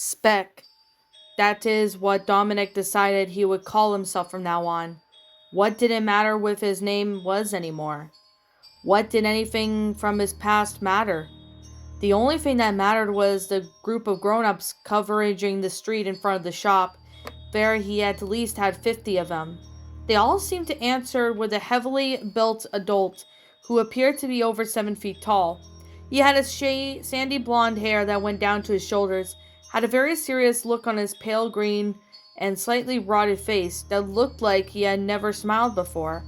Speck. That is what Dominic decided he would call himself from now on. What did it matter if his name was anymore? What did anything from his past matter? The only thing that mattered was the group of grown-ups covering the street in front of the shop. There he at least had 50 of them. They all seemed to answer with a heavily built adult who appeared to be over 7 feet tall. He had a sandy blonde hair that went down to his shoulders, had a very serious look on his pale green and slightly rotted face that looked like he had never smiled before.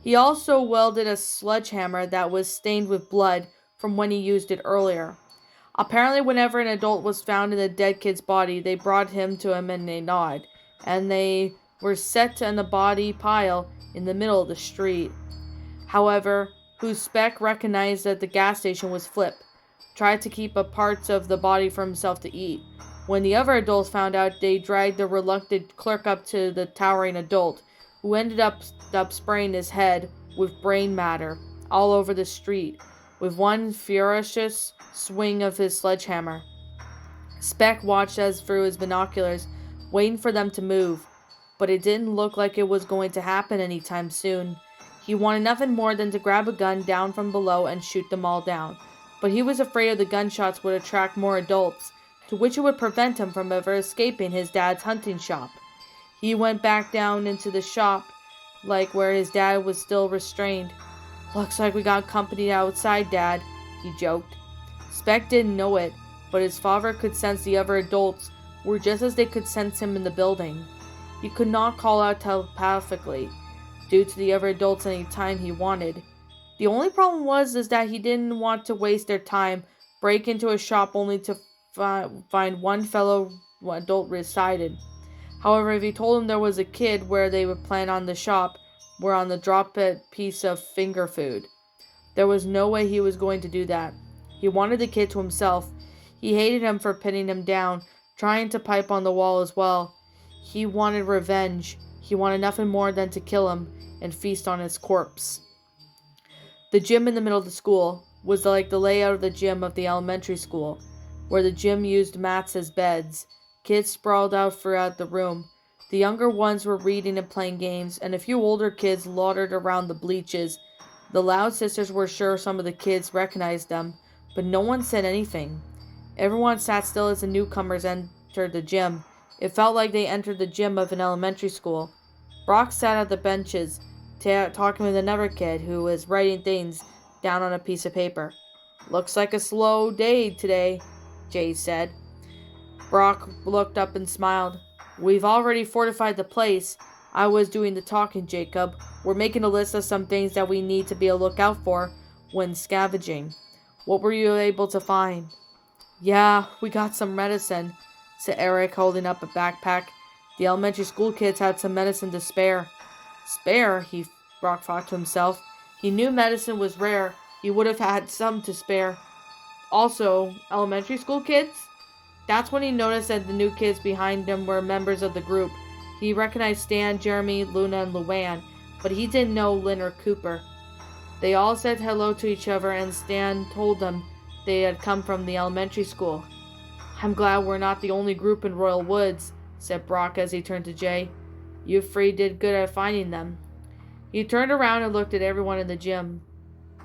He also wielded a sledgehammer that was stained with blood from when he used it earlier. Apparently, whenever an adult was found in the dead kid's body, they brought him to him in a nod, and they were set in the body pile in the middle of the street. However, Speck recognized that the gas station was Flip, tried to keep a parts of the body for himself to eat. When the other adults found out, they dragged the reluctant clerk up to the towering adult, who ended up spraying his head with brain matter all over the street, with one furious swing of his sledgehammer. Speck watched as through his binoculars, waiting for them to move, but it didn't look like it was going to happen anytime soon. He wanted nothing more than to grab a gun down from below and shoot them all down, but he was afraid of the gunshots would attract more adults, to which it would prevent him from ever escaping his dad's hunting shop. He went back down into the shop, like where his dad was still restrained. "Looks like we got company outside, Dad," he joked. Speck didn't know it, but his father could sense the other adults were just as they could sense him in the building. He could not call out telepathically, due to the other adults any time he wanted. The only problem was that he didn't want to waste their time, break into a shop only to find one fellow adult resided. However, if he told him there was a kid where they would plan on the shop, were on the drop it piece of finger food. There was no way he was going to do that. He wanted the kid to himself. He hated him for pinning him down, trying to pipe on the wall as well. He wanted revenge. He wanted nothing more than to kill him and feast on his corpse. The gym in the middle of the school was like the layout of the gym of the elementary school, where the gym used mats as beds. Kids sprawled out throughout the room. The younger ones were reading and playing games, and a few older kids loitered around the bleachers. The Loud sisters were sure some of the kids recognized them, but no one said anything. Everyone sat still as the newcomers entered the gym. It felt like they entered the gym of an elementary school. Brock sat at the benches, talking with another kid who was writing things down on a piece of paper. "Looks like a slow day today," Jay said. Brock looked up and smiled. "We've already fortified the place. I was doing the talking, Jacob. We're making a list of some things that we need to be a lookout for when scavenging. What were you able to find?" "Yeah, we got some medicine," said Eric, holding up a backpack. "The elementary school kids had some medicine to spare." "Spare?" Brock thought to himself. He knew medicine was rare. He would have had some to spare. Also, elementary school kids? That's when he noticed that the new kids behind him were members of the group. He recognized Stan, Jeremy, Luna, and Luann, but he didn't know Lynn or Cooper. They all said hello to each other, and Stan told them they had come from the elementary school. "I'm glad we're not the only group in Royal Woods," said Brock as he turned to Jay. "You three did good at finding them." He turned around and looked at everyone in the gym.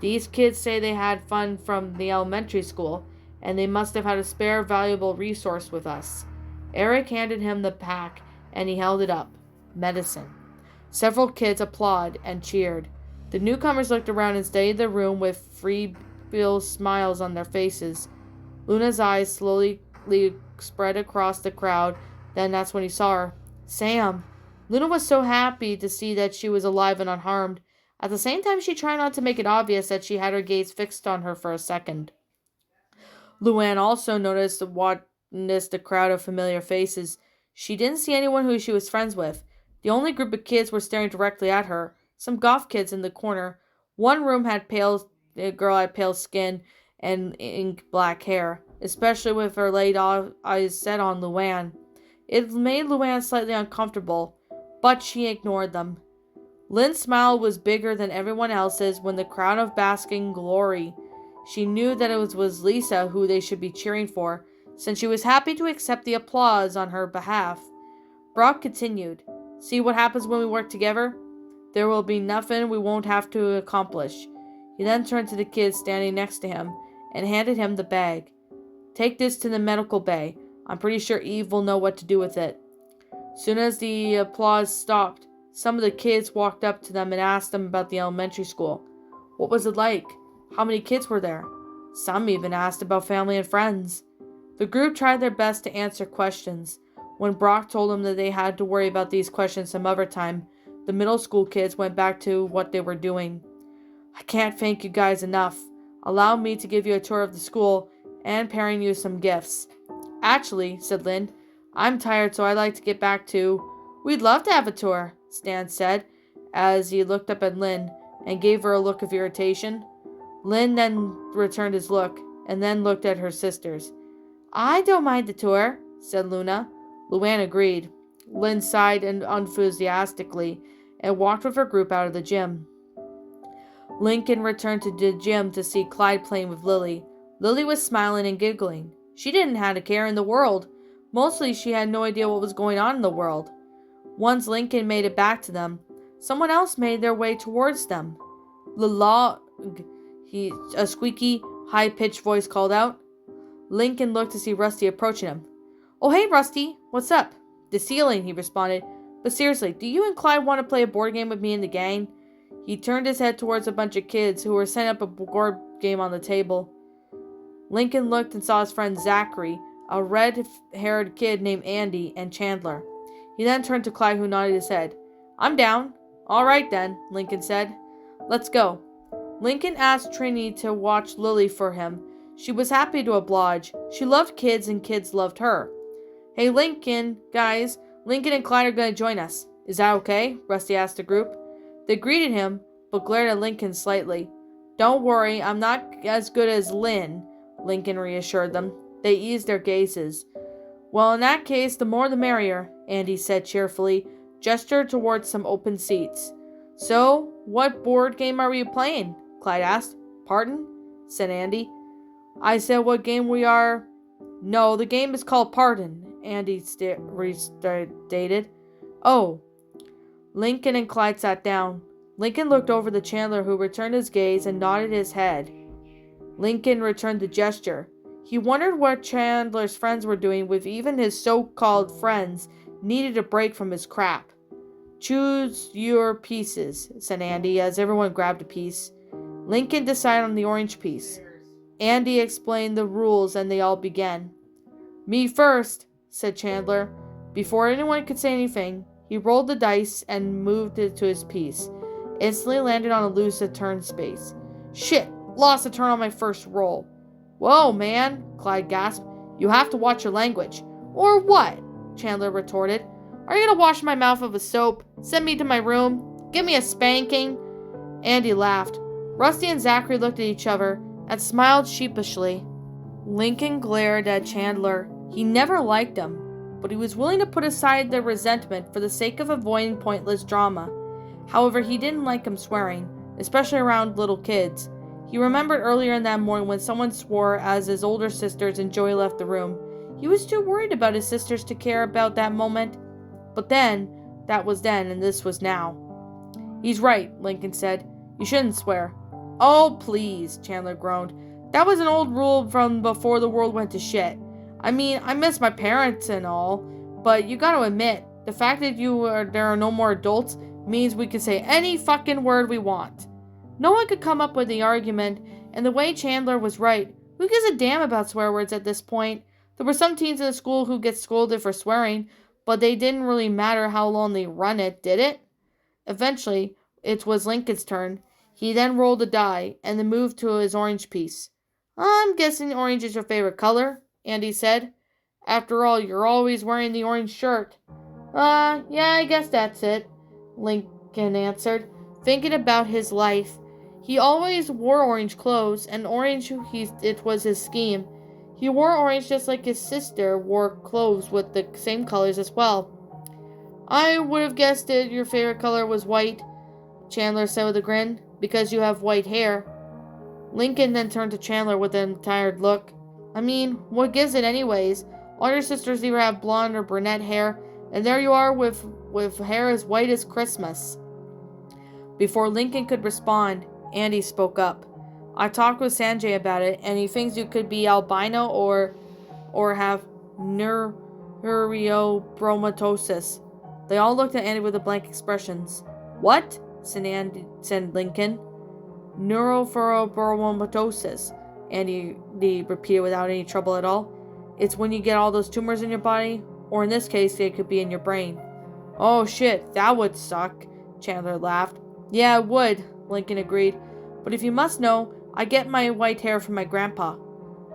"These kids say they had fun from the elementary school, and they must have had a spare valuable resource with us." Eric handed him the pack, and he held it up. Medicine. Several kids applauded and cheered. The newcomers looked around and studied the room with feeble smiles on their faces. Luna's eyes slowly spread across the crowd. Then that's when he saw her. Sam. Luna was so happy to see that she was alive and unharmed. At the same time, she tried not to make it obvious that she had her gaze fixed on her for a second. Luann also noticed the crowd of familiar faces. She didn't see anyone who she was friends with. The only group of kids were staring directly at her. Some goth kids in the corner. One room had a girl had pale skin and ink black hair, especially with her laid eyes set on Luann. It made Luann slightly uncomfortable, but she ignored them. Lynn's smile was bigger than everyone else's when the crowd of basking glory. She knew that it was Lisa who they should be cheering for. since she was happy to accept the applause on her behalf. Brock continued, "See what happens when we work together? There will be nothing we won't have to accomplish." He then turned to the kid standing next to him and handed him the bag. "Take this to the medical bay. I'm pretty sure Eve will know what to do with it." Soon as the applause stopped, some of the kids walked up to them and asked them about the elementary school. What was it like? How many kids were there? Some even asked about family and friends. The group tried their best to answer questions. When Brock told them that they had to worry about these questions some other time, the middle school kids went back to what they were doing. "I can't thank you guys enough. Allow me to give you a tour of the school and pairing you some gifts." "Actually," said Lynn, "I'm tired, so I'd like to get back to—" "We'd love to have a tour," Stan said, as he looked up at Lynn and gave her a look of irritation. Lynn then returned his look, and then looked at her sisters. "I don't mind the tour," said Luna. Luann agreed. Lynn sighed enthusiastically and walked with her group out of the gym. Lincoln returned to the gym to see Clyde playing with Lily. Lily was smiling and giggling. She didn't have a care in the world. Mostly she had no idea what was going on in the world. Once Lincoln made it back to them, someone else made their way towards them. "Lola," a squeaky, high-pitched voice called out. Lincoln looked to see Rusty approaching him. "Oh, hey, Rusty. What's up?" "The ceiling," he responded. "But seriously, do you and Clyde want to play a board game with me and the gang?" He turned his head towards a bunch of kids who were setting up a board game on the table. Lincoln looked and saw his friend Zachary, a red-haired kid named Andy, and Chandler. He then turned to Clyde, who nodded his head. "I'm down." "All right, then," Lincoln said. "Let's go." Lincoln asked Trini to watch Lily for him. She was happy to oblige. She loved kids, and kids loved her. "Hey, Lincoln, guys, Lincoln and Clyde are going to join us. Is that okay?" Rusty asked the group. They greeted him, but glared at Lincoln slightly. "Don't worry, I'm not as good as Lynn," Lincoln reassured them. They eased their gazes. "Well, in that case, the more the merrier," Andy said cheerfully, gestured towards some open seats. "So, what board game are we playing?" Clyde asked. "Pardon?" said Andy. "I said what game we are—" "No, the game is called Pardon," Andy restated. "Oh." Lincoln and Clyde sat down. Lincoln looked over to Chandler, who returned his gaze and nodded his head. Lincoln returned the gesture. He wondered what Chandler's friends were doing, with even his so-called friends needed a break from his crap. "Choose your pieces," said Andy, as everyone grabbed a piece. Lincoln decided on the orange piece. Andy explained the rules, and they all began. "Me first," said Chandler. Before anyone could say anything, he rolled the dice and moved it to his piece. Instantly landed on a loose turn space. "Shit! Lost a turn on my first roll." "Whoa, man," Clyde gasped. "You have to watch your language." "Or what?" Chandler retorted. "Are you gonna wash my mouth with soap? Send me to my room? Give me a spanking?" Andy laughed. Rusty and Zachary looked at each other and smiled sheepishly. Lincoln glared at Chandler. He never liked him, but he was willing to put aside their resentment for the sake of avoiding pointless drama. However, he didn't like him swearing, especially around little kids. He remembered earlier in that morning when someone swore as his older sisters and Joey left the room. He was too worried about his sisters to care about that moment. But then, that was then, and this was now. "He's right," Lincoln said. "You shouldn't swear." "Oh, please," Chandler groaned. "That was an old rule from before the world went to shit. I mean, I miss my parents and all, but you gotta admit, the fact that there are no more adults means we can say any fucking word we want." No one could come up with the argument, and the way Chandler was right. Who gives a damn about swear words at this point? There were some teens in the school who get scolded for swearing, but they didn't really matter how long they run it, did it? Eventually, it was Lincoln's turn. He then rolled a die, and then moved to his orange piece. "I'm guessing orange is your favorite color," Andy said. "After all, you're always wearing the orange shirt." Yeah, I guess that's it," Lincoln answered, thinking about his life. He always wore orange clothes, and orange it was his scheme. He wore orange just like his sister wore clothes with the same colors as well. "I would have guessed it your favorite color was white," Chandler said with a grin, "because you have white hair." Lincoln then turned to Chandler with an tired look. I mean, what gives it anyways? All your sisters either have blonde or brunette hair, and there you are with hair as white as Christmas. Before Lincoln could respond, Andy spoke up. I talked with Sanjay about it, and he thinks you could be albino or have neurobromatosis. They all looked at Andy with blank expressions. What? Said Lincoln. Neurofibromatosis, Andy repeated without any trouble at all. It's when you get all those tumors in your body, or in this case, they could be in your brain. Oh shit, that would suck, Chandler laughed. Yeah, it would, Lincoln agreed. But if you must know, I get my white hair from my grandpa.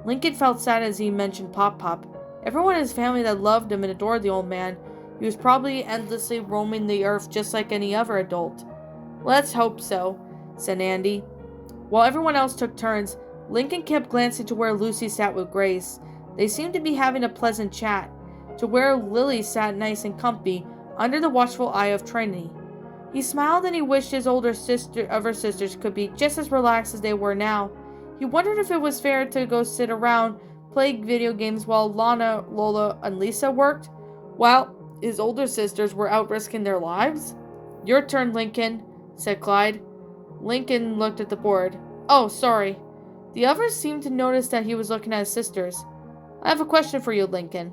Lincoln felt sad as he mentioned Pop Pop. Everyone in his family that loved him and adored the old man. He was probably endlessly roaming the earth just like any other adult. Let's hope so, said Andy. While everyone else took turns, Lincoln kept glancing to where Lucy sat with Grace. They seemed to be having a pleasant chat, to where Lily sat nice and comfy, under the watchful eye of Trinity. He smiled and he wished his older sisters could be just as relaxed as they were now. He wondered if it was fair to go sit around, play video games while Lana, Lola, and Lisa worked, while his older sisters were out risking their lives. Your turn, Lincoln, said Clyde. Lincoln looked at the board. Oh, sorry. The others seemed to notice that he was looking at his sisters. I have a question for you, Lincoln,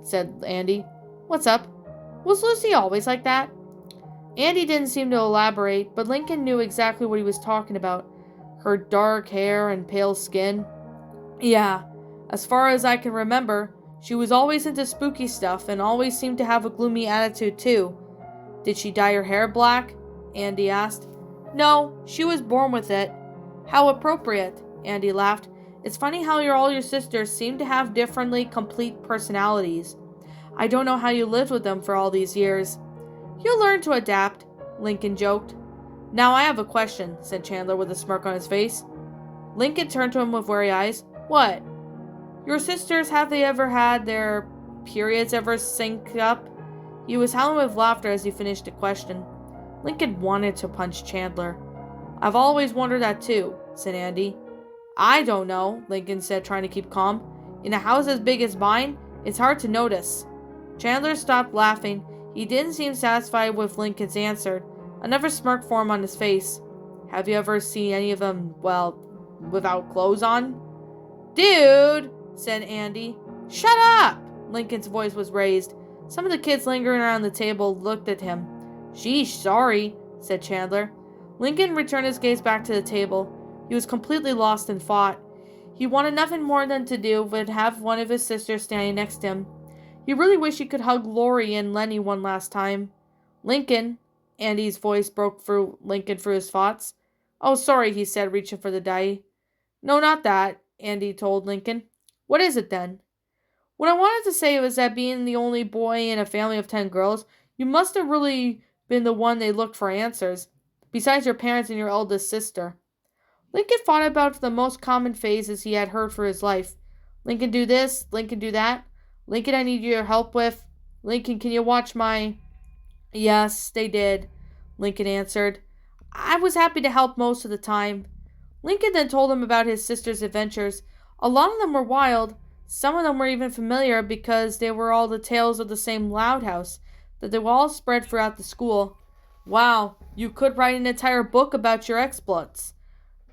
said Andy. What's up? Was Lucy always like that? Andy didn't seem to elaborate, but Lincoln knew exactly what he was talking about. Her dark hair and pale skin. Yeah, as far as I can remember, she was always into spooky stuff and always seemed to have a gloomy attitude too. Did she dye her hair black? Andy asked. No, she was born with it. How appropriate, Andy laughed. It's funny how all your sisters seem to have differently complete personalities. I don't know how you lived with them for all these years. You'll learn to adapt, Lincoln joked. Now I have a question, said Chandler with a smirk on his face. Lincoln turned to him with wary eyes. What? Your sisters, have they ever had their periods ever sync up? He was howling with laughter as he finished the question. Lincoln wanted to punch Chandler. I've always wondered that too, said Andy. I don't know, Lincoln said, trying to keep calm. In a house as big as mine, it's hard to notice. Chandler stopped laughing. He didn't seem satisfied with Lincoln's answer. Another smirk formed on his face. Have you ever seen any of them, well, without clothes on? Dude, said Andy. Shut up! Lincoln's voice was raised. Some of the kids lingering around the table looked at him. Sheesh, sorry, said Chandler. Lincoln returned his gaze back to the table. He was completely lost in thought. He wanted nothing more than to do but have one of his sisters standing next to him. He really wished he could hug Lori and Lenny one last time. Lincoln, Andy's voice broke through his thoughts. Oh, sorry, he said, reaching for the die. No, not that, Andy told Lincoln. What is it then? What I wanted to say was that being the only boy in a family of 10 girls, you must have really been the one they looked for answers, besides your parents and your eldest sister. Lincoln thought about the most common phrases he had heard for his life. Lincoln, do this. Lincoln, do that. Lincoln, I need your help with. Lincoln, can you watch my... Yes, they did, Lincoln answered. I was happy to help most of the time. Lincoln then told him about his sister's adventures. A lot of them were wild. Some of them were even familiar because they were all the tales of the same loud house that they were all spread throughout the school. Wow, you could write an entire book about your exploits,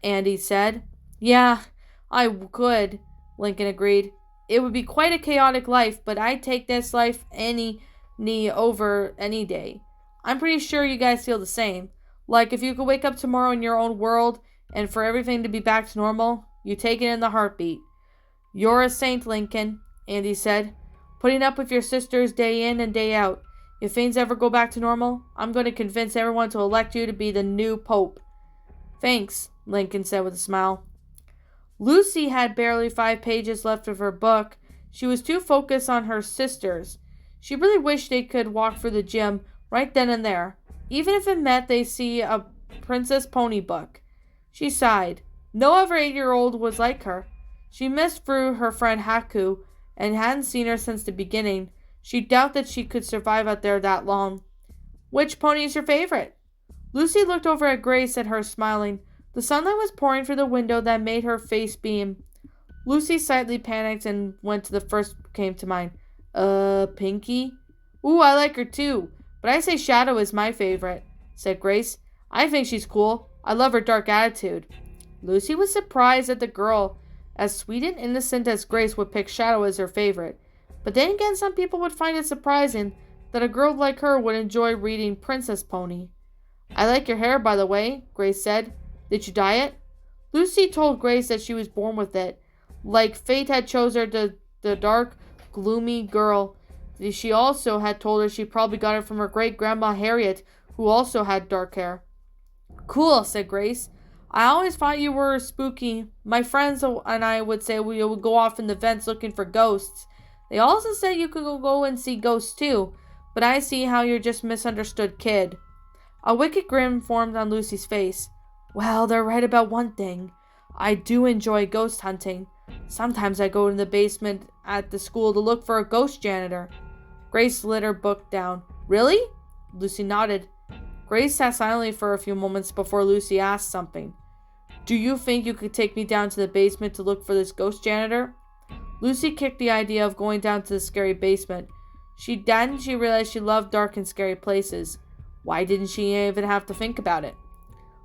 Andy said. Yeah, I could, Lincoln agreed. It would be quite a chaotic life, but I'd take this life over any day. I'm pretty sure you guys feel the same. Like if you could wake up tomorrow in your own world and for everything to be back to normal, you take it in the heartbeat. You're a saint, Lincoln, Andy said. Putting up with your sisters day in and day out. If things ever go back to normal, I'm going to convince everyone to elect you to be the new pope. Thanks, Lincoln said with a smile. Lucy had barely 5 pages left of her book. She was too focused on her sisters. She really wished they could walk through the gym right then and there, even if it meant they see a Princess Pony book. She sighed. No other 8-year-old was like her. She missed through her friend Haku and hadn't seen her since the beginning. She doubted that she could survive out there that long. Which pony is your favorite? Lucy looked over at Grace at her, smiling. The sunlight was pouring through the window that made her face beam. Lucy slightly panicked and went to the first came to mind. Pinky? Ooh, I like her too, but I say Shadow is my favorite, said Grace. I think she's cool. I love her dark attitude. Lucy was surprised that the girl, as sweet and innocent as Grace, would pick Shadow as her favorite. But then again, some people would find it surprising that a girl like her would enjoy reading Princess Pony. I like your hair, by the way, Grace said. Did you dye it? Lucy told Grace that she was born with it. Like fate had chose her the dark, gloomy girl. She also had told her she probably got it from her great-grandma Harriet, who also had dark hair. Cool, said Grace. I always thought you were spooky. My friends and I would say we would go off in the vents looking for ghosts. They also said you could go and see ghosts too, but I see how you're just a misunderstood kid. A wicked grin formed on Lucy's face. Well, they're right about one thing. I do enjoy ghost hunting. Sometimes I go in the basement at the school to look for a ghost janitor. Grace lit her book down. Really? Lucy nodded. Grace sat silently for a few moments before Lucy asked something. Do you think you could take me down to the basement to look for this ghost janitor? Lucy kicked the idea of going down to the scary basement. She realized she loved dark and scary places. Why didn't she even have to think about it?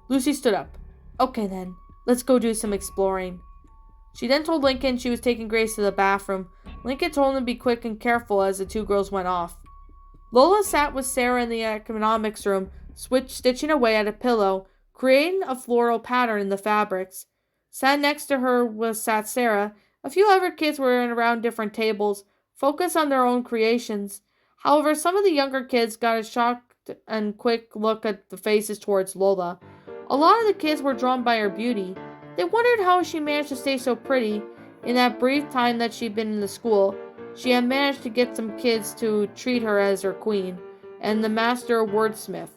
Lucy stood up. Okay then, let's go do some exploring. She then told Lincoln she was taking Grace to the bathroom. Lincoln told him to be quick and careful as the two girls went off. Lola sat with Sarah in the economics room, stitching away at a pillow, creating a floral pattern in the fabrics. Sat next to her sat Sarah. A few other kids were around different tables, focused on their own creations. However, some of the younger kids got a shocked and quick look at the faces towards Lola. A lot of the kids were drawn by her beauty. They wondered how she managed to stay so pretty. In that brief time that she'd been in the school, she had managed to get some kids to treat her as her queen, and the master wordsmith.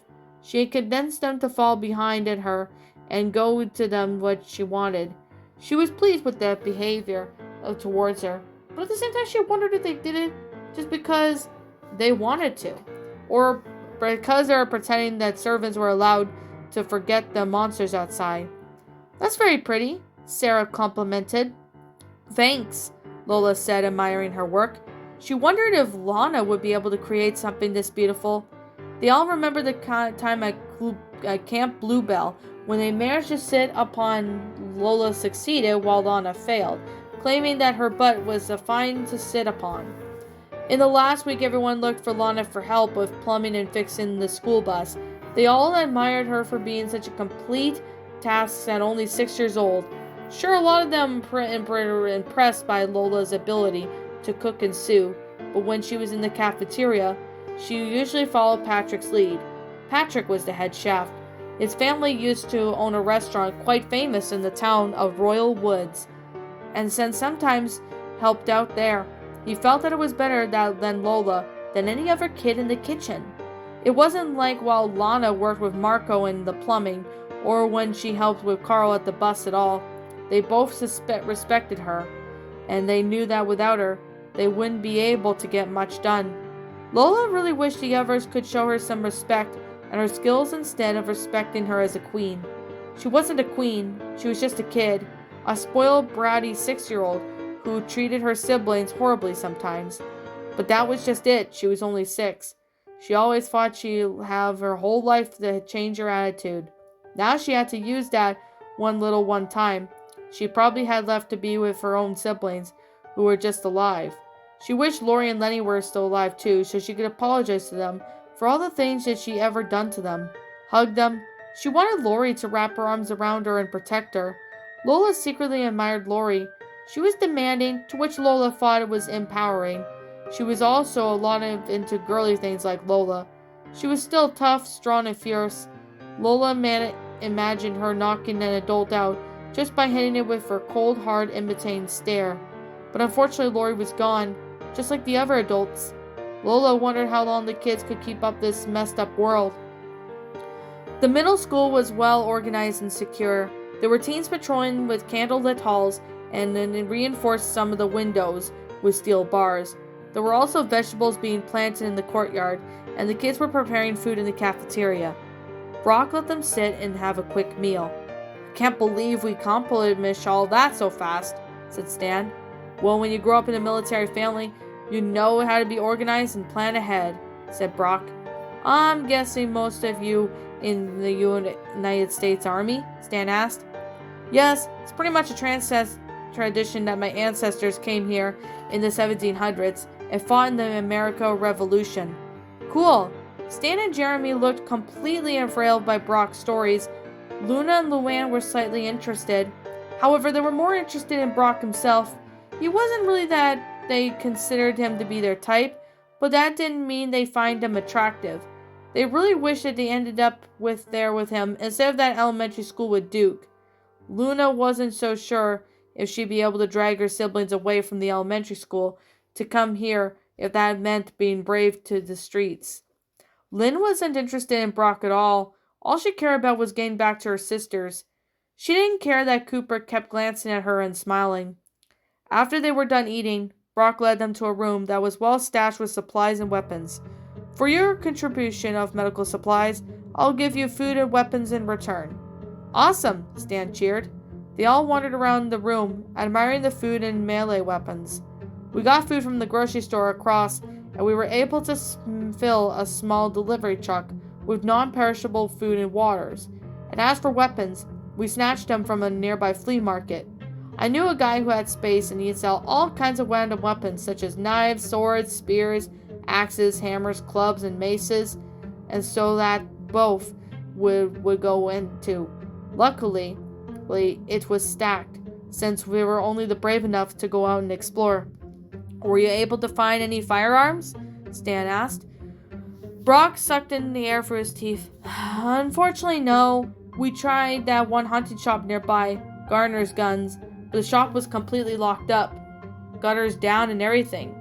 She had convinced them to fall behind in her and go to them what she wanted. She was pleased with that behavior towards her, but at the same time she wondered if they did it just because they wanted to, or because they were pretending that servants were allowed to forget the monsters outside. That's very pretty, Sarah complimented. Thanks, Lola said, admiring her work. She wondered if Lana would be able to create something this beautiful. They all remembered the time at Camp Bluebell when they managed to sit upon Lola succeeded while Lana failed, claiming that her butt was fine to sit upon. In the last week, everyone looked for Lana for help with plumbing and fixing the school bus. They all admired her for being such a complete task at only 6 years old. Sure, a lot of them were impressed by Lola's ability to cook and sew, but when she was in the cafeteria, she usually followed Patrick's lead. Patrick was the head chef. His family used to own a restaurant quite famous in the town of Royal Woods, and sometimes helped out there. He felt that it was better than Lola than any other kid in the kitchen. It wasn't like while Lana worked with Marco in the plumbing, or when she helped with Carl at the bus at all. They both respected her, and they knew that without her, they wouldn't be able to get much done. Lola really wished the others could show her some respect and her skills instead of respecting her as a queen. She wasn't a queen, she was just a kid, a spoiled, bratty 6-year-old who treated her siblings horribly sometimes. But that was just it, she was only 6. She always thought she'd have her whole life to change her attitude. Now she had to use that one time. She probably had left to be with her own siblings, who were just alive. She wished Lori and Lenny were still alive too, so she could apologize to them for all the things that she ever done to them. Hug them. She wanted Lori to wrap her arms around her and protect her. Lola secretly admired Lori. She was demanding, to which Lola thought it was empowering. She was also a lot into girly things like Lola. She was still tough, strong, and fierce. Lola imagined her knocking an adult out just by hitting it with her cold, hard, imitating stare. But unfortunately, Lori was gone, just like the other adults. Lola wondered how long the kids could keep up this messed up world. The middle school was well organized and secure. There were teens patrolling with candlelit halls and then reinforced some of the windows with steel bars. There were also vegetables being planted in the courtyard, and the kids were preparing food in the cafeteria. Brock let them sit and have a quick meal. I can't believe we accomplished all that so fast, said Stan. Well, when you grow up in a military family, you know how to be organized and plan ahead, said Brock. I'm guessing most of you in the United States Army? Stan asked. Yes, it's pretty much a tradition that my ancestors came here in the 1700s and fought in the American Revolution. Cool. Stan and Jeremy looked completely enthralled by Brock's stories. Luna and Luann were slightly interested. However, they were more interested in Brock himself. He wasn't really that they considered him to be their type, but that didn't mean they find him attractive. They really wished that they ended up with him instead of that elementary school with Duke. Luna wasn't so sure if she'd be able to drag her siblings away from the elementary school to come here if that meant being brave to the streets. Lynn wasn't interested in Brock at all. All she cared about was getting back to her sisters. She didn't care that Cooper kept glancing at her and smiling. After they were done eating, Brock led them to a room that was well stashed with supplies and weapons. For your contribution of medical supplies, I'll give you food and weapons in return. Awesome, Stan cheered. They all wandered around the room, admiring the food and melee weapons. We got food from the grocery store across, and we were able to fill a small delivery truck with non-perishable food and waters. And as for weapons, we snatched them from a nearby flea market. I knew a guy who had space and he'd sell all kinds of random weapons such as knives, swords, spears, axes, hammers, clubs, and maces, and so that both would go into. Luckily, it was stacked, since we were only the brave enough to go out and explore. Were you able to find any firearms? Stan asked. Brock sucked in the air through his teeth. Unfortunately, no. We tried that one hunting shop nearby, Garner's Guns, but the shop was completely locked up. Gutters down and everything.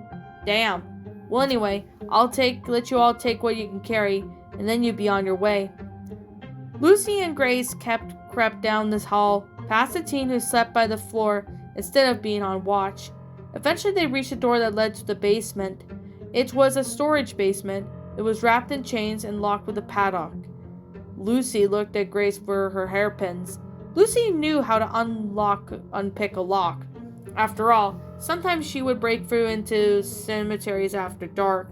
Damn. Well, anyway, let you all take what you can carry, and then you'd be on your way. Lucy and Grace crept down this hall, past the teen who slept by the floor instead of being on watch. Eventually they reached a door that led to the basement. It was a storage basement. It was wrapped in chains and locked with a padlock. Lucy looked at Grace for her hairpins. Lucy knew how to unpick a lock. After all, sometimes she would break through into cemeteries after dark.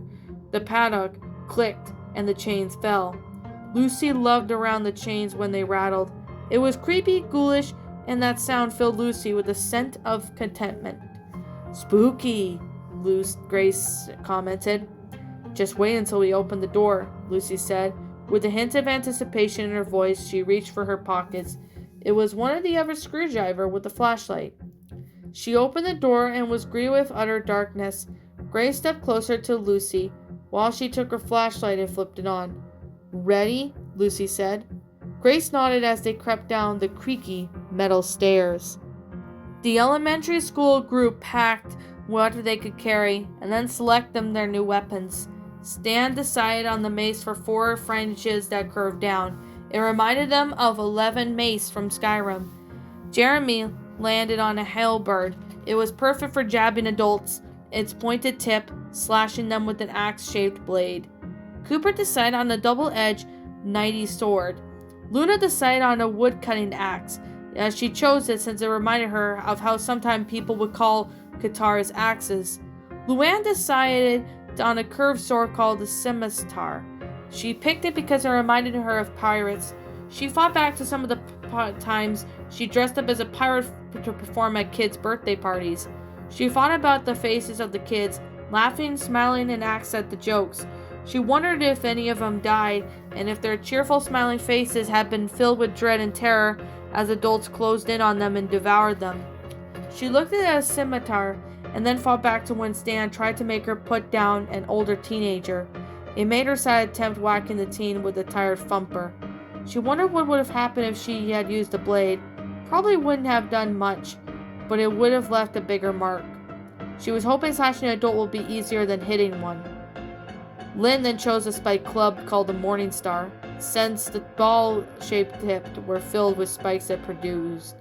The padlock clicked and the chains fell. Lucy lugged around the chains when they rattled. It was creepy, ghoulish, and that sound filled Lucy with a scent of contentment. Spooky, Grace commented. Just wait until we open the door, Lucy said. With a hint of anticipation in her voice, she reached for her pockets. It was one of the other screwdriver with a flashlight. She opened the door and was greeted with utter darkness. Grace stepped closer to Lucy while she took her flashlight and flipped it on. Ready? Lucy said. Grace nodded as they crept down the creaky metal stairs. The elementary school group packed what they could carry and then select them their new weapons. Stan decided on the mace for 4 branches that curved down. It reminded them of 11 mace from Skyrim. Jeremy landed on a halberd. It was perfect for jabbing adults, its pointed tip slashing them with an axe-shaped blade. Cooper decided on a double-edged knighty sword. Luna decided on a wood-cutting axe, as she chose it since it reminded her of how sometimes people would call guitars axes. Luann decided on a curved sword called a scimitar. She picked it because it reminded her of pirates. She thought back to some of the times she dressed up as a pirate to perform at kids' birthday parties. She thought about the faces of the kids, laughing, smiling, and asked at the jokes. She wondered if any of them died, and if their cheerful, smiling faces had been filled with dread and terror as adults closed in on them and devoured them. She looked at a scimitar, and then thought back to when Stan tried to make her put down an older teenager. It made her sad attempt whacking the teen with a tired thumper. She wondered what would have happened if she had used a blade. Probably wouldn't have done much, but it would have left a bigger mark. She was hoping slashing an adult would be easier than hitting one. Lynn then chose a spike club called the Morning Star, since the ball-shaped tips were filled with spikes that produced.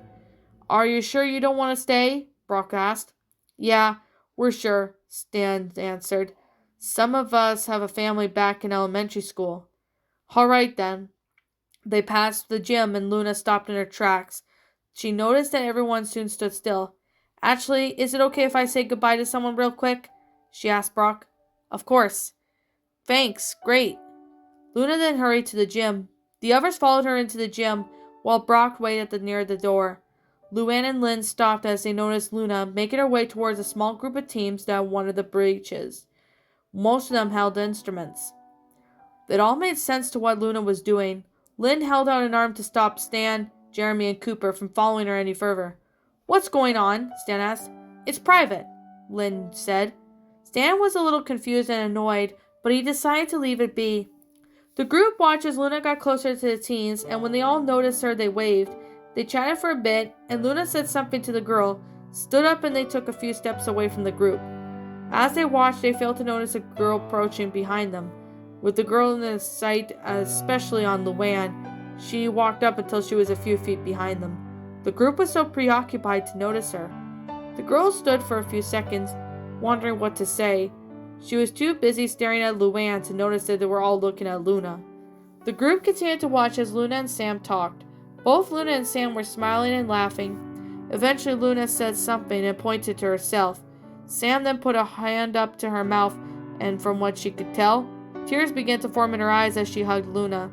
Are you sure you don't want to stay? Brock asked. Yeah, we're sure, Stan answered. Some of us have a family back in elementary school. All right then. They passed the gym and Luna stopped in her tracks. She noticed that everyone soon stood still. Actually, is it okay if I say goodbye to someone real quick? She asked Brock. Of course. Thanks, great. Luna then hurried to the gym. The others followed her into the gym, while Brock waited near the door. Luann and Lynn stopped as they noticed Luna making her way towards a small group of teams down one of the breaches. Most of them held instruments. It all made sense to what Luna was doing. Lynn held out an arm to stop Stan, Jeremy, and Cooper from following her any further. What's going on? Stan asked. It's private, Lynn said. Stan was a little confused and annoyed, but he decided to leave it be. The group watched as Luna got closer to the teens, and when they all noticed her, they waved. They chatted for a bit, and Luna said something to the girl, stood up, and they took a few steps away from the group. As they watched, they failed to notice a girl approaching behind them. With the girl in the sight, especially on Luann, she walked up until she was a few feet behind them. The group was so preoccupied to notice her. The girl stood for a few seconds, wondering what to say. She was too busy staring at Luann to notice that they were all looking at Luna. The group continued to watch as Luna and Sam talked. Both Luna and Sam were smiling and laughing. Eventually Luna said something and pointed to herself. Sam then put a hand up to her mouth, and from what she could tell, tears began to form in her eyes as she hugged Luna.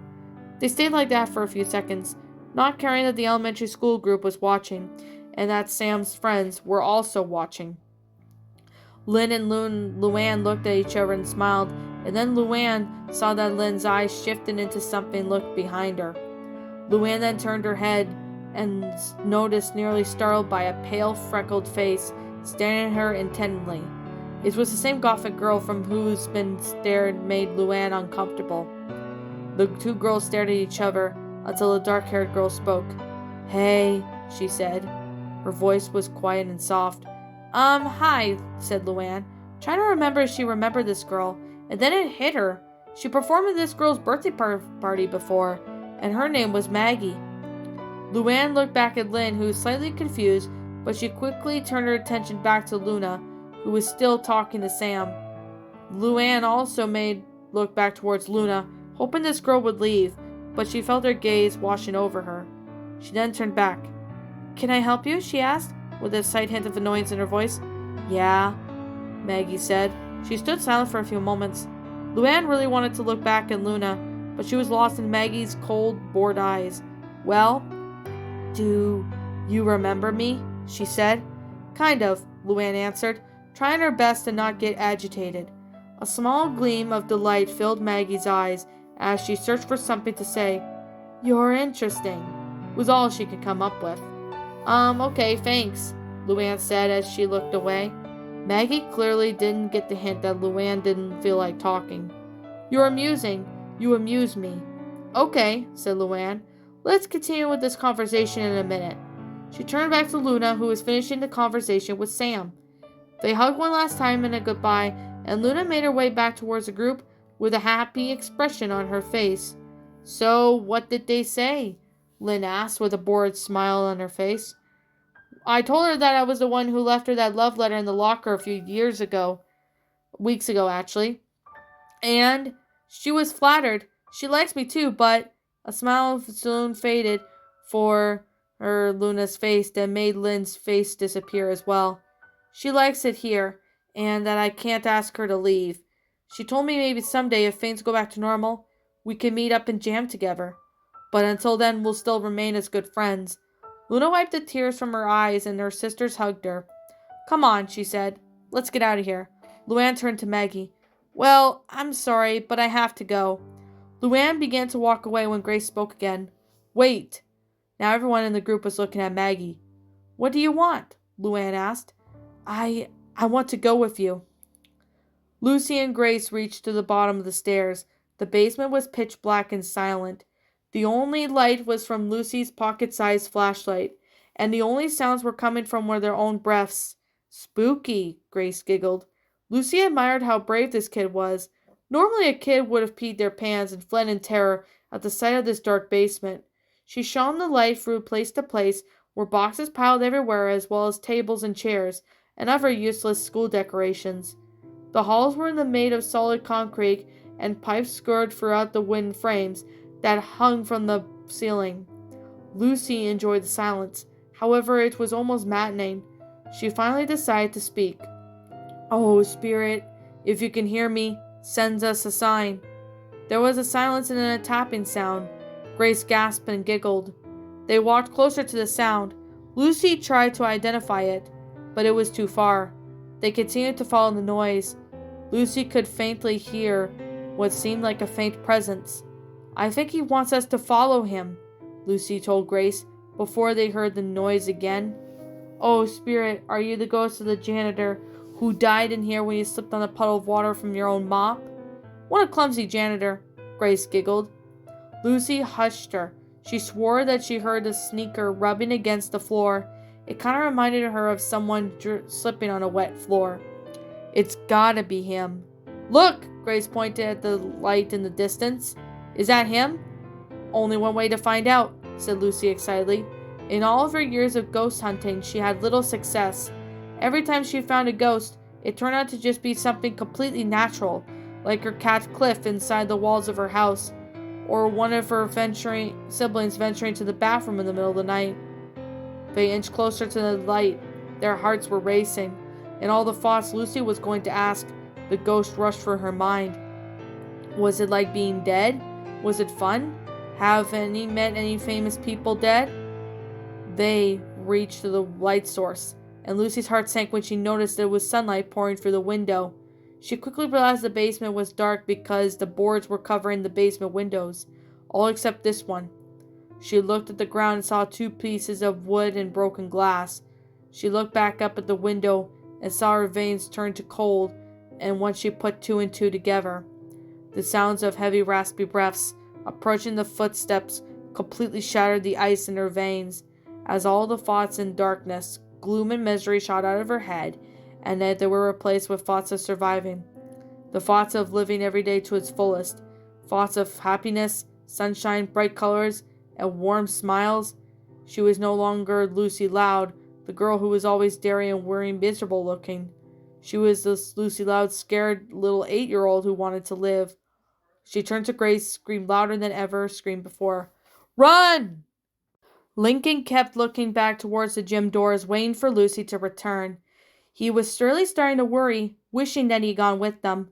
They stayed like that for a few seconds, not caring that the elementary school group was watching, and that Sam's friends were also watching. Lynn and Luann looked at each other and smiled, and then Luann saw that Lynn's eyes shifted into something and looked behind her. Luann then turned her head and noticed, nearly startled by a pale, freckled face staring at her intently. It was the same gothic girl from whose been stared made Luann uncomfortable. The two girls stared at each other until the dark-haired girl spoke. Hey, she said. Her voice was quiet and soft. Hi, said Luann, trying to remember if she remembered this girl, and then it hit her. She performed at this girl's birthday party before, and her name was Maggie. Luann looked back at Lynn, who was slightly confused, but she quickly turned her attention back to Luna, who was still talking to Sam. Luann also looked back towards Luna, hoping this girl would leave, but she felt her gaze washing over her. She then turned back. Can I help you? She asked, with a slight hint of annoyance in her voice. Yeah, Maggie said. She stood silent for a few moments. Luann really wanted to look back at Luna, but she was lost in Maggie's cold, bored eyes. Well, do you remember me? She said. Kind of, Luann answered, trying her best to not get agitated. A small gleam of delight filled Maggie's eyes as she searched for something to say. You're interesting, was all she could come up with. Okay, thanks, Luann said as she looked away. Maggie clearly didn't get the hint that Luann didn't feel like talking. You're amusing. You amuse me. Okay, said Luann. Let's continue with this conversation in a minute. She turned back to Luna, who was finishing the conversation with Sam. They hugged one last time in a goodbye, and Luna made her way back towards the group with a happy expression on her face. So, what did they say? Lynn asked with a bored smile on her face. I told her that I was the one who left her that love letter in the locker a few weeks ago actually. And she was flattered. She likes me too, but a smile soon faded for Luna's face that made Lynn's face disappear as well. She likes it here, and that I can't ask her to leave. She told me maybe someday if things go back to normal, we can meet up and jam together. But until then, we'll still remain as good friends. Luna wiped the tears from her eyes, and her sisters hugged her. Come on, she said. Let's get out of here. Luann turned to Maggie. Well, I'm sorry, but I have to go. Luann began to walk away when Grace spoke again. Wait. Now everyone in the group was looking at Maggie. What do you want? Luann asked. I want to go with you. Lucy and Grace reached to the bottom of the stairs. The basement was pitch black and silent. The only light was from Lucy's pocket-sized flashlight, and the only sounds were coming from their own breaths. Spooky, Grace giggled. Lucy admired how brave this kid was. Normally a kid would have peed their pants and fled in terror at the sight of this dark basement. She shone the light through place to place, where boxes piled everywhere as well as tables and chairs, and other useless school decorations. The halls were made of solid concrete, and pipes skirted throughout the wooden frames that hung from the ceiling. Lucy enjoyed the silence. However, it was almost maddening. She finally decided to speak. "Oh, Spirit, if you can hear me, send us a sign." There was a silence and then a tapping sound. Grace gasped and giggled. They walked closer to the sound. Lucy tried to identify it, but it was too far. They continued to follow the noise. Lucy could faintly hear what seemed like a faint presence. "I think he wants us to follow him," Lucy told Grace before they heard the noise again. "Oh, Spirit, are you the ghost of the janitor who died in here when you slipped on a puddle of water from your own mop?" "What a clumsy janitor," Grace giggled. Lucy hushed her. She swore that she heard a sneaker rubbing against the floor. It kind of reminded her of someone slipping on a wet floor. "It's gotta be him." "Look!" Grace pointed at the light in the distance. "Is that him?" "Only one way to find out," said Lucy excitedly. In all of her years of ghost hunting, she had little success. Every time she found a ghost, it turned out to just be something completely natural, like her cat Cliff inside the walls of her house, or one of her siblings venturing to the bathroom in the middle of the night. They inched closer to the light. Their hearts were racing, and all the thoughts Lucy was going to ask, the ghost rushed through her mind. Was it like being dead? Was it fun? Have any met any famous people dead? They reached to the light source, and Lucy's heart sank when she noticed there was sunlight pouring through the window. She quickly realized the basement was dark because the boards were covering the basement windows, all except this one. She looked at the ground and saw 2 pieces of wood and broken glass. She looked back up at the window and saw her veins turn to cold, and when she put 2 and 2 together, the sounds of heavy raspy breaths approaching the footsteps completely shattered the ice in her veins. As all the thoughts in darkness, gloom and misery shot out of her head, and that they were replaced with thoughts of surviving. The thoughts of living every day to its fullest. Thoughts of happiness, sunshine, bright colors, and warm smiles. She was no longer Lucy Loud, the girl who was always daring and weary and miserable looking. She was this Lucy Loud, scared little 8-year-old who wanted to live. She turned to Grace, screamed louder than ever screamed before. "Run!" Lincoln kept looking back towards the gym doors, waiting for Lucy to return. He was really starting to worry, wishing that he'd gone with them.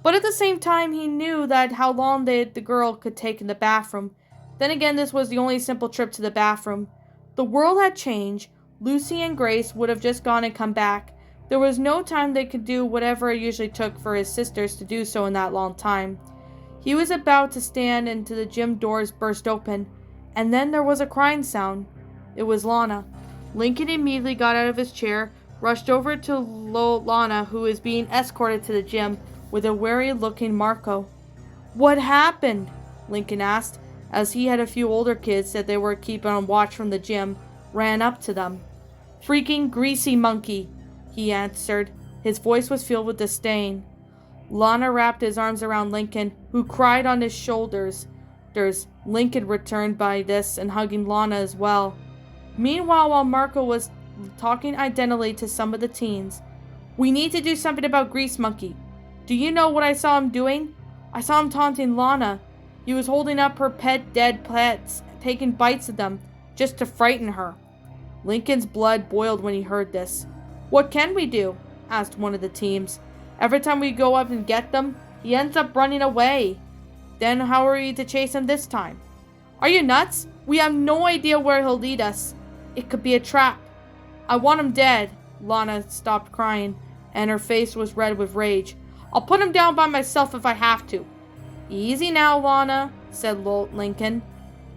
But at the same time, he knew that how long the girl could take in the bathroom. Then again, this was the only simple trip to the bathroom. The world had changed. Lucy and Grace would have just gone and come back. There was no time they could do whatever it usually took for his sisters to do so in that long time. He was about to stand until the gym doors burst open, and then there was a crying sound. It was Lana. Lincoln immediately got out of his chair, rushed over to Lana, who was being escorted to the gym with a weary-looking Marco. "What happened?" Lincoln asked, as he had a few older kids that they were keeping on watch from the gym, ran up to them. "Freaking greasy monkey," he answered. His voice was filled with disdain. Lana wrapped his arms around Lincoln, who cried on his shoulders. Lincoln returned by this and hugging Lana as well. Meanwhile, while Marco was talking identically to some of the teens, "We need to do something about Grease Monkey. Do you know what I saw him doing? I saw him taunting Lana. He was holding up her dead pets, taking bites of them, just to frighten her." Lincoln's blood boiled when he heard this. "What can we do?" asked one of the teams. "Every time we go up and get them, he ends up running away. Then how are we to chase him this time?" "Are you nuts? We have no idea where he'll lead us. It could be a trap." "I want him dead." Lana stopped crying, and her face was red with rage. "I'll put him down by myself if I have to." "Easy now, Lana," said Lincoln.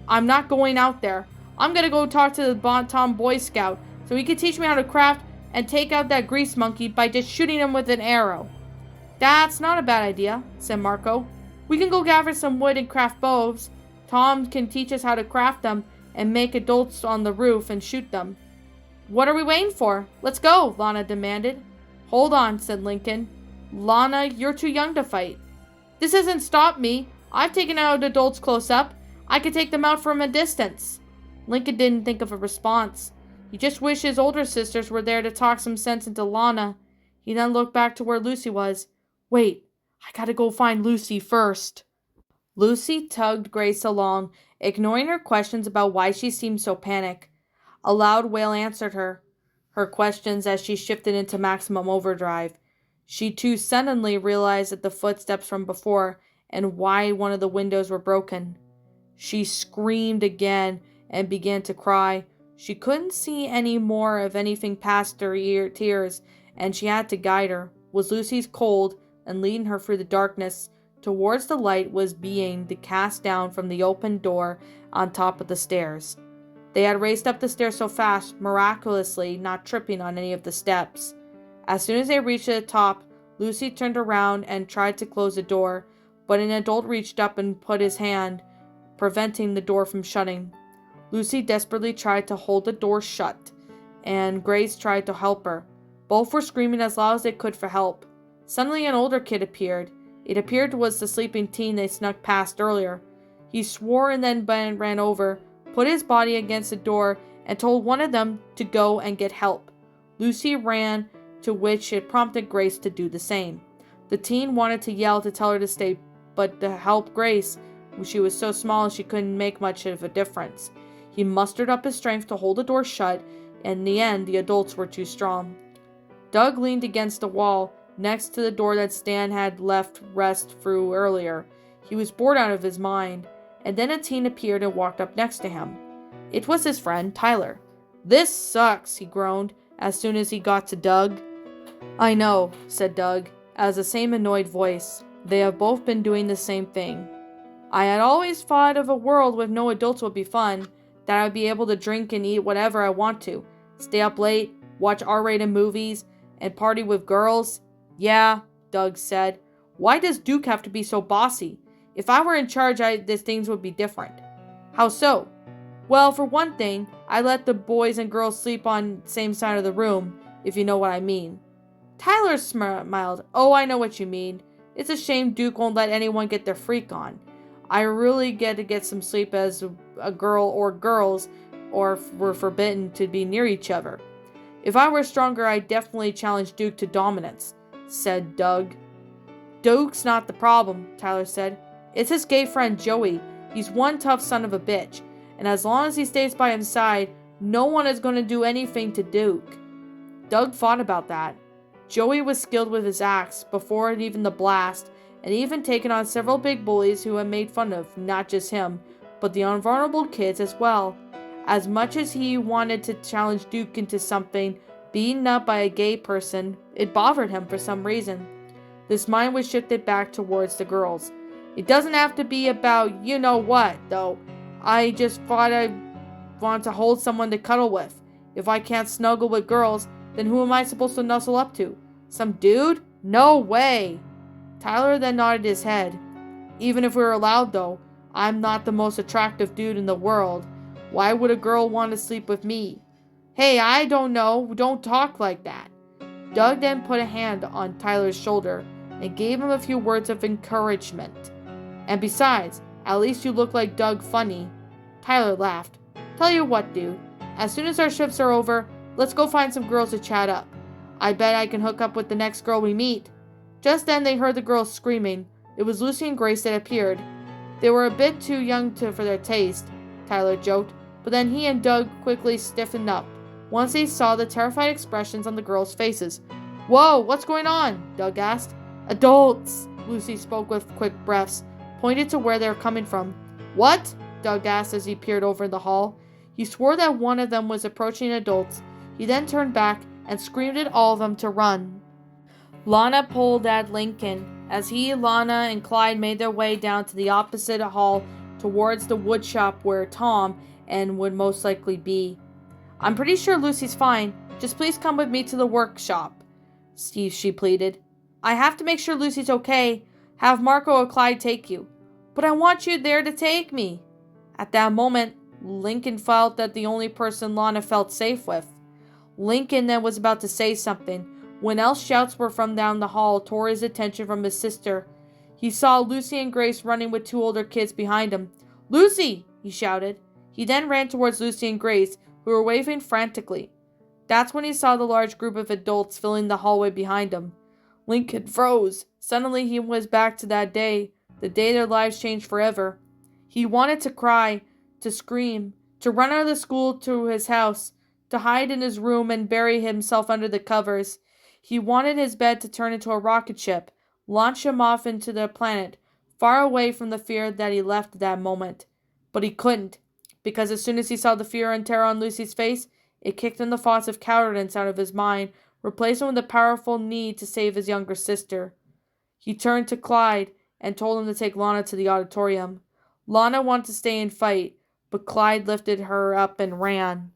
"I'm not going out there. I'm going to go talk to the Bonton Boy Scout so he can teach me how to craft and take out that grease monkey by just shooting him with an arrow." "That's not a bad idea," said Marco. "We can go gather some wood and craft bows. Tom can teach us how to craft them and make adults on the roof and shoot them." "What are we waiting for? Let's go," Lana demanded. "Hold on," said Lincoln. "Lana, you're too young to fight." "This hasn't stopped me. I've taken out adults close up. I could take them out from a distance." Lincoln didn't think of a response. He just wished his older sisters were there to talk some sense into Lana. He then looked back to where Lucy was. "Wait, I gotta go find Lucy first." Lucy tugged Grace along, ignoring her questions about why she seemed so panicked. A loud wail answered her. her questions as she shifted into maximum overdrive. She too suddenly realized that the footsteps from before and why one of the windows were broken. She screamed again and began to cry. She couldn't see any more of anything past her tears, and she had to guide her. Was Lucy's cold and leading her through the darkness towards the light was being cast down from the open door on top of the stairs. They had raced up the stairs so fast, miraculously not tripping on any of the steps. As soon as they reached the top, Lucy turned around and tried to close the door, but an adult reached up and put his hand, preventing the door from shutting. Lucy desperately tried to hold the door shut, and Grace tried to help her. Both were screaming as loud as they could for help. Suddenly an older kid appeared. It appeared was the sleeping teen they snuck past earlier. He swore and then ran over, put his body against the door, and told one of them to go and get help. Lucy ran, to which it prompted Grace to do the same. The teen wanted to yell to tell her to stay, but to help Grace, she was so small she couldn't make much of a difference. He mustered up his strength to hold the door shut, and in the end, the adults were too strong. Doug leaned against the wall, next to the door that Stan had left rest through earlier. He was bored out of his mind, and then a teen appeared and walked up next to him. It was his friend, Tyler. "This sucks," he groaned, as soon as he got to Doug. "I know," said Doug, as the same annoyed voice. They have both been doing the same thing. "I had always thought of a world with no adults would be fun, that I would be able to drink and eat whatever I want to, stay up late, watch R-rated movies, and party with girls." "Yeah," Doug said. "Why does Duke have to be so bossy? If I were in charge, these things would be different." "How so?" "Well, for one thing, I let the boys and girls sleep on the same side of the room, if you know what I mean." Tyler smiled. "Oh, I know what you mean. It's a shame Duke won't let anyone get their freak on. I really get to get some sleep as a girl or girls or were forbidden to be near each other. If I were stronger, I'd definitely challenge Duke to dominance," said Doug. "Duke's not the problem," Tyler said. "It's his gay friend Joey. He's one tough son of a bitch, and as long as he stays by his side, no one is going to do anything to Duke." Doug thought about that. Joey was skilled with his axe before even the blast, and even taken on several big bullies who had made fun of not just him, but the unvulnerable kids as well. As much as he wanted to challenge Duke into something, beaten up by a gay person, it bothered him for some reason. His mind was shifted back towards the girls. "It doesn't have to be about you know what, though. I just thought I want to hold someone to cuddle with. If I can't snuggle with girls, then who am I supposed to nuzzle up to? Some dude? No way!" Tyler then nodded his head. "Even if we were allowed, though, I'm not the most attractive dude in the world. Why would a girl want to sleep with me?" "Hey, I don't know. Don't talk like that." Doug then put a hand on Tyler's shoulder and gave him a few words of encouragement. "And besides, at least you look like Doug funny." Tyler laughed. "Tell you what, dude. As soon as our shifts are over, let's go find some girls to chat up. I bet I can hook up with the next girl we meet." Just then they heard the girls screaming. It was Lucy and Grace that appeared. They were a bit too young for their taste, Tyler joked, but then he and Doug quickly stiffened up once they saw the terrified expressions on the girls' faces. "Whoa, what's going on?" Doug asked. "Adults," Lucy spoke with quick breaths, pointed to where they were coming from. "What?" Doug asked as he peered over in the hall. He swore that one of them was approaching adults. He then turned back and screamed at all of them to run. Lana pulled at Lincoln as he, Lana, and Clyde made their way down to the opposite hall towards the wood shop where Tom and would most likely be. "I'm pretty sure Lucy's fine. Just please come with me to the workshop," she pleaded. "I have to make sure Lucy's okay. Have Marco or Clyde take you." "But I want you there to take me." At that moment, Lincoln felt that the only person Lana felt safe with. Lincoln then was about to say something, when else shouts were from down the hall tore his attention from his sister. He saw Lucy and Grace running with two older kids behind him. "Lucy!" he shouted. He then ran towards Lucy and Grace, who were waving frantically. That's when he saw the large group of adults filling the hallway behind him. Lincoln froze. Suddenly he was back to that day, the day their lives changed forever. He wanted to cry, to scream, to run out of the school to his house, to hide in his room and bury himself under the covers. He wanted his bed to turn into a rocket ship, launch him off into the planet, far away from the fear that he left at that moment. But he couldn't, because as soon as he saw the fear and terror on Lucy's face, it kicked in the thoughts of cowardice out of his mind, replacing with a powerful need to save his younger sister. He turned to Clyde and told him to take Lana to the auditorium. Lana wanted to stay and fight, but Clyde lifted her up and ran.